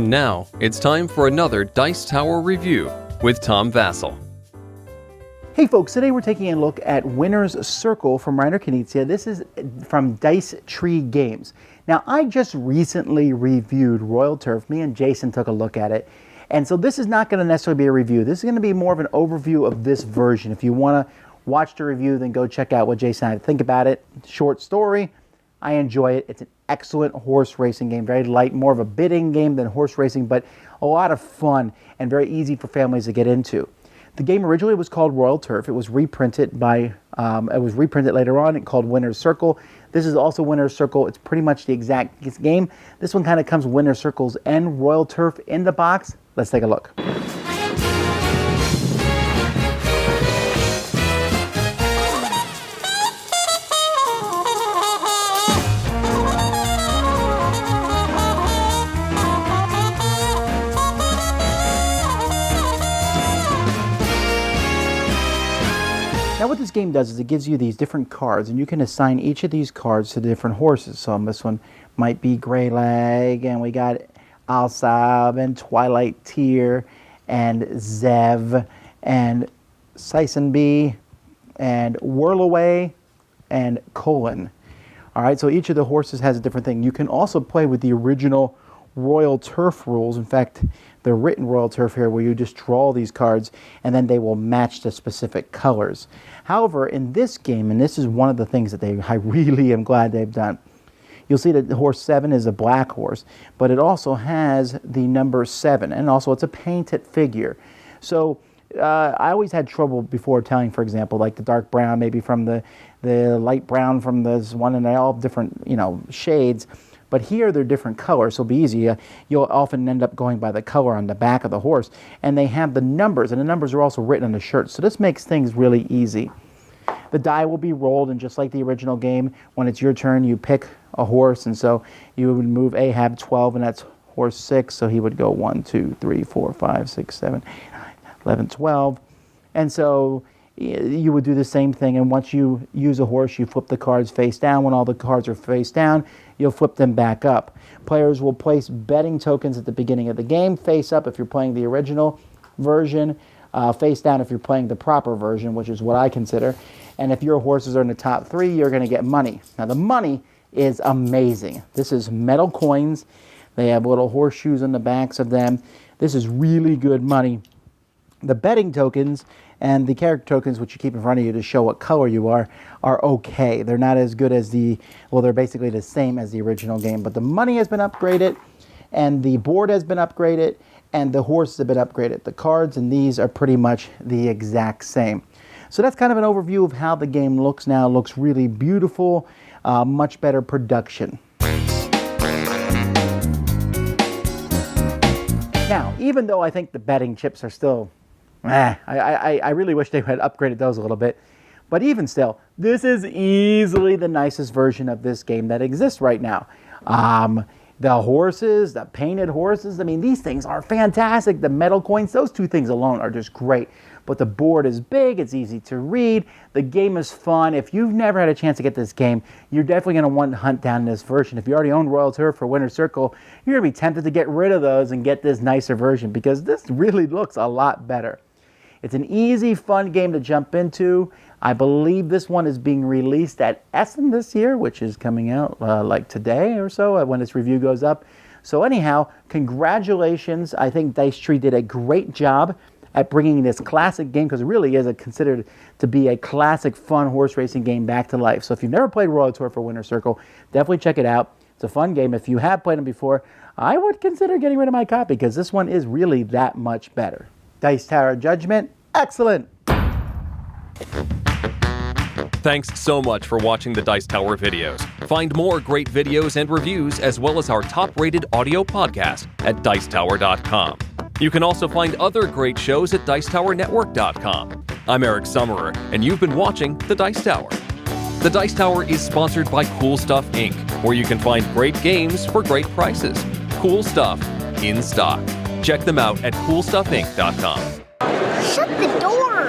And now, it's time for another Dice Tower review with Tom Vasel. Hey folks, today we're taking a look at Winner's Circle from Reiner Knizia. This is from Dice Tree Games. Now, I just recently reviewed Royal Turf. Me and Jason took a look at it. And so this is not going to necessarily be a review. This is going to be more of an overview of this version. If you want to watch the review, then go check out what Jason and I think about it. Short story. I enjoy it. It's an excellent horse racing game. Very light, more of a bidding game than horse racing, but a lot of fun and very easy for families to get into. The game originally was called Royal Turf. It was reprinted later on and called Winner's Circle. This is also Winner's Circle. It's pretty much the exact game. This one kind of comes Winner's Circles and Royal Turf in the box. Let's take a look. Now what this game does is it gives you these different cards, and you can assign each of these cards to different horses. So this one might be Greyleg, and we got Alsab, and Twilight Tear, and Zev, and Sisonby, and Whirlaway, and Colin. All right, so each of the horses has a different thing. You can also play with the original Royal Turf rules. In fact, the written Royal Turf here, where you just draw these cards and then they will match the specific colors. However, in this game, and this is one of the things that I really am glad they've done, you'll see that horse 7 is a black horse, but it also has the number 7, and also it's a painted figure. So I always had trouble before telling, for example, like the dark brown maybe from the light brown from this one, and they all have different shades. But here they're different colors, so it'll be easy. You'll often end up going by the color on the back of the horse. And they have the numbers, and the numbers are also written on the shirt. So this makes things really easy. The die will be rolled, and just like the original game, when it's your turn, you pick a horse. And so you would move Ahab 12, and that's horse 6. So he would go 1, 2, 3, 4, 5, 6, 7, 8, 9, 11, 12. And so you would do the same thing, and once you use a horse, you flip the cards face down. When all the cards are face down, you'll flip them back up. Players will place betting tokens at the beginning of the game, face up if you're playing the original version, face down if you're playing the proper version, which is what I consider. And if your horses are in the top 3, you're going to get money. Now the money is amazing. This is metal coins. They have little horseshoes on the backs of them. This is really good money. The betting tokens and the character tokens, which you keep in front of you to show what color you are okay. They're not as good as they're basically the same as the original game. But the money has been upgraded, and the board has been upgraded, and the horses have been upgraded. The cards and these are pretty much the exact same. So that's kind of an overview of how the game looks now. It looks really beautiful, much better production. Now, even though I think the betting chips are still I really wish they had upgraded those a little bit. But even still, this is easily the nicest version of this game that exists right now. The horses, the painted horses, I mean, these things are fantastic. The metal coins, those two things alone are just great. But the board is big, it's easy to read, the game is fun. If you've never had a chance to get this game, you're definitely going to want to hunt down this version. If you already own Royal Turf or Winner's Circle, you're going to be tempted to get rid of those and get this nicer version, because this really looks a lot better. It's an easy, fun game to jump into. I believe this one is being released at Essen this year, which is coming out like today or so when this review goes up. So anyhow, congratulations. I think Dice Tree did a great job at bringing this classic game, because it really is considered to be a classic, fun horse racing game back to life. So if you've never played Royal Tour for Winner's Circle, definitely check it out. It's a fun game. If you have played them before, I would consider getting rid of my copy, because this one is really that much better. Dice Tower Judgment, excellent. Thanks so much for watching the Dice Tower videos. Find more great videos and reviews, as well as our top-rated audio podcast at Dicetower.com. You can also find other great shows at Dicetowernetwork.com. I'm Eric Summerer, and you've been watching The Dice Tower. The Dice Tower is sponsored by Cool Stuff Inc., where you can find great games for great prices. Cool stuff in stock. Check them out at CoolStuffInc.com. Shut the door!